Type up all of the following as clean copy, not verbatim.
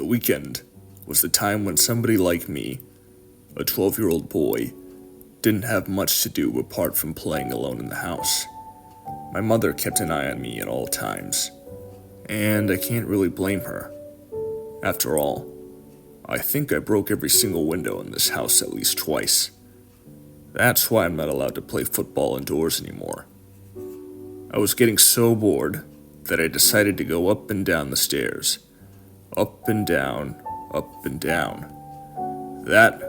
The weekend was the time when somebody like me, a 12-year-old boy, didn't have much to do apart from playing alone in the house. My mother kept an eye on me at all times, and I can't really blame her. After all, I think I broke every single window in this house at least twice. That's why I'm not allowed to play football indoors anymore. I was getting so bored that I decided to go up and down the stairs. Up and down, up and down. That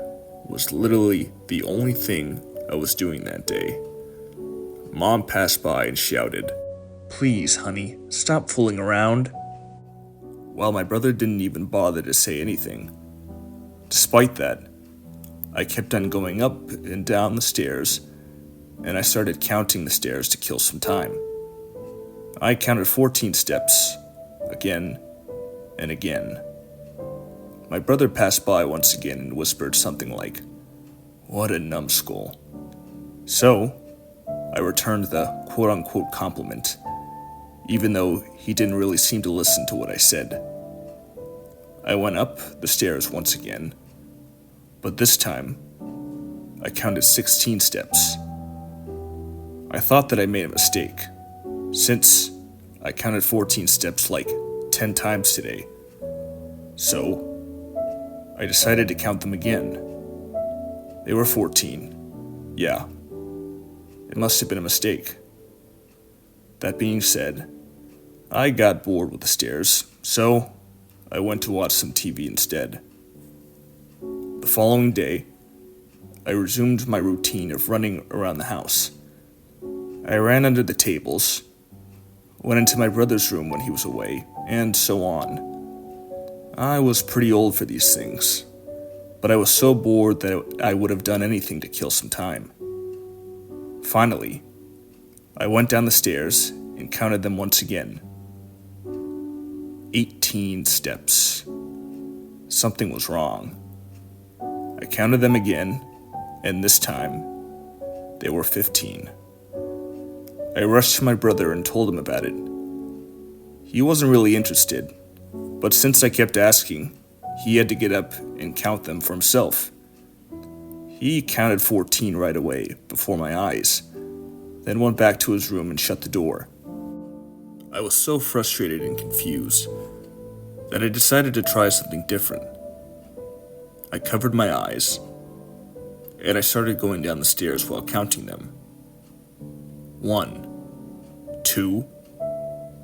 was literally the only thing I was doing that day. Mom passed by and shouted, "Please, honey, stop fooling around," while my brother didn't even bother to say anything. Despite that, I kept on going up and down the stairs, and I started counting the stairs to kill some time. I counted 14 steps, again and again. My brother passed by once again and whispered something like, "What a numbskull." So, I returned the quote-unquote compliment, even though he didn't really seem to listen to what I said. I went up the stairs once again, but this time, I counted 16 steps. I thought that I made a mistake, since I counted 14 steps like 10 times today. So, I decided to count them again. They were 14. Yeah, it must have been a mistake. That being said, I got bored with the stairs, so I went to watch some TV instead. The following day, I resumed my routine of running around the house. I ran under the tables, went into my brother's room when he was away, and so on. I was pretty old for these things, but I was so bored that I would have done anything to kill some time. Finally, I went down the stairs and counted them once again. 18 steps. Something was wrong. I counted them again, and this time, they were 15. I rushed to my brother and told him about it. He wasn't really interested, but since I kept asking, he had to get up and count them for himself. He counted 14 right away, before my eyes, then went back to his room and shut the door. I was so frustrated and confused that I decided to try something different. I covered my eyes, and I started going down the stairs while counting them. 1, 2,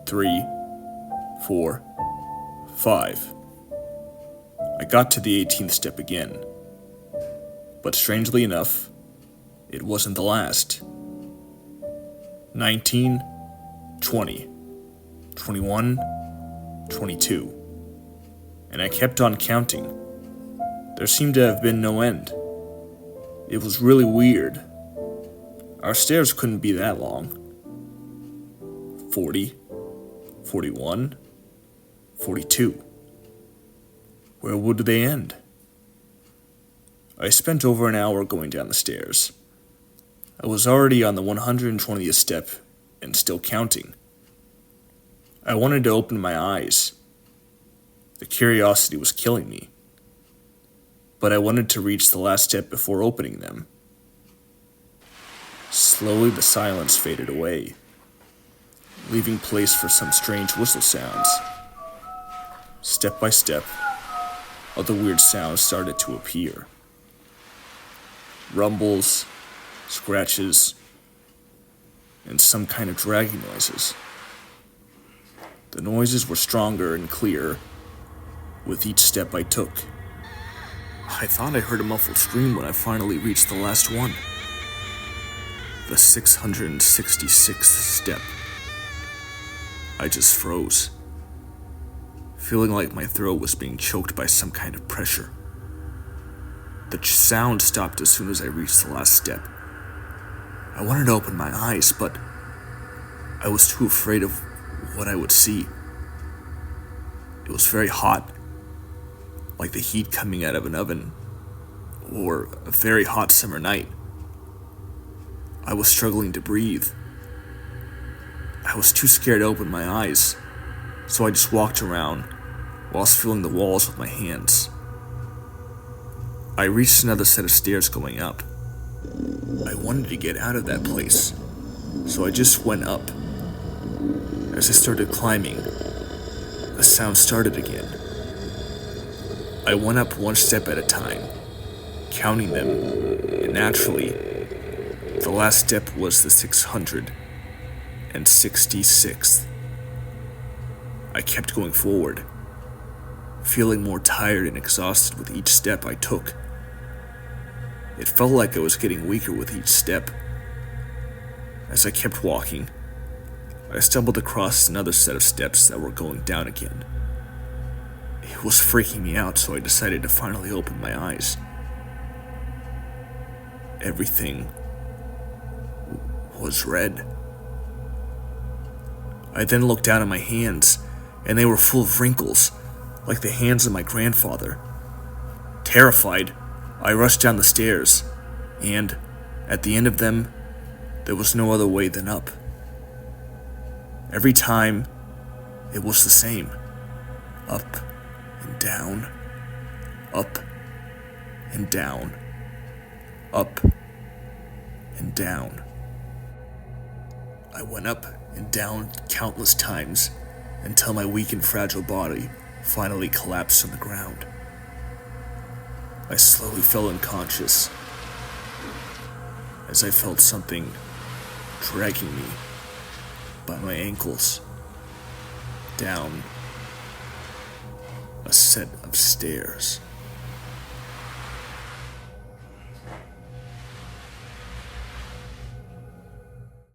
3, 4, 5. I got to the 18th step again, but strangely enough, it wasn't the last. 19, 20, 21, 22, and I kept on counting. There seemed to have been no end. It was really weird. Our stairs couldn't be that long. 40, 41, 42. Where would they end? I spent over an hour going down the stairs. I was already on the 120th step and still counting. I wanted to open my eyes. The curiosity was killing me. But I wanted to reach the last step before opening them. Slowly the silence faded away, leaving place for some strange whistle sounds. Step by step, other weird sounds started to appear. Rumbles, scratches, and some kind of dragging noises. The noises were stronger and clearer with each step I took. I thought I heard a muffled scream when I finally reached the last one. The 666th step. I just froze, feeling like my throat was being choked by some kind of pressure. The sound stopped as soon as I reached the last step. I wanted to open my eyes, but I was too afraid of what I would see. It was very hot, like the heat coming out of an oven, or a very hot summer night. I was struggling to breathe. I was too scared to open my eyes, so I just walked around, whilst feeling the walls with my hands. I reached another set of stairs going up. I wanted to get out of that place, so I just went up. As I started climbing, the sound started again. I went up one step at a time, counting them, and naturally, the last step was the 666th. I kept going forward, feeling more tired and exhausted with each step I took. It felt like I was getting weaker with each step. As I kept walking, I stumbled across another set of steps that were going down again. It was freaking me out, so I decided to finally open my eyes. Everything was red. I then looked down at my hands, and they were full of wrinkles, like the hands of my grandfather. Terrified, I rushed down the stairs, and, at the end of them, there was no other way than up. Every time, it was the same. Up and down, up and down, up and down. I went up and down countless times until my weak and fragile body finally collapsed on the ground. I slowly fell unconscious as I felt something dragging me by my ankles down a set of stairs.